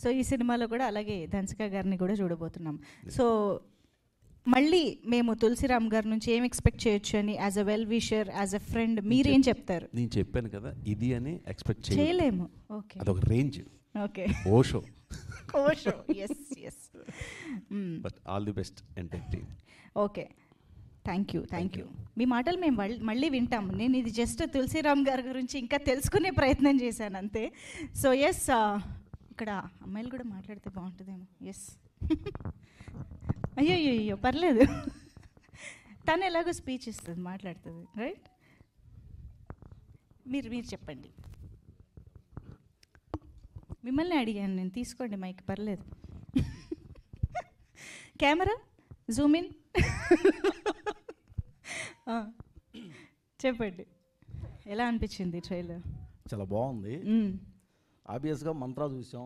So ఈ సినిమాలో కూడా అలాగే ధన్సిక గారిని కూడా చూడబోతున్నాం. సో మళ్ళీ మేము తులసిరామ్ గారి నుంచి ఏం ఎక్స్పెక్ట్ చేయొచ్చు అని as a well wisher, as a friend మీరేం చెప్తారు? నేను చెప్పాను కదా, ఇది అని ఎక్స్పెక్ట్ చేయలేము. ఓకే, అదొక range. Okay, Osho. Yes yes. But all the best entire team. Okay, thank you. మీ మాటలు మేము మళ్ళీ వింటాము. నేను ఇది జస్ట్ తులసిరామ్ గారి గురించి ఇంకా తెలుసుకునే ప్రయత్నం చేశాను అంతే. సో ఎస్, ఇక్కడ అమ్మాయిలు కూడా మాట్లాడితే బాగుంటుందేమో. ఎస్, అయ్యో పర్లేదు, తను ఎలాగో స్పీచ్ ఇస్తుంది, మాట్లాడుతుంది, రైట్? మీరు చెప్పండి. మిమ్మల్ని అడిగాను నేను, తీసుకోండి మైక్, పర్లేదు. Camera Zoom in. చెప్పండి, ఎలా అనిపించింది ట్రైలర్? చాలా బాగుంది. ఆబ్వియస్గా మంత్రా చూసాం,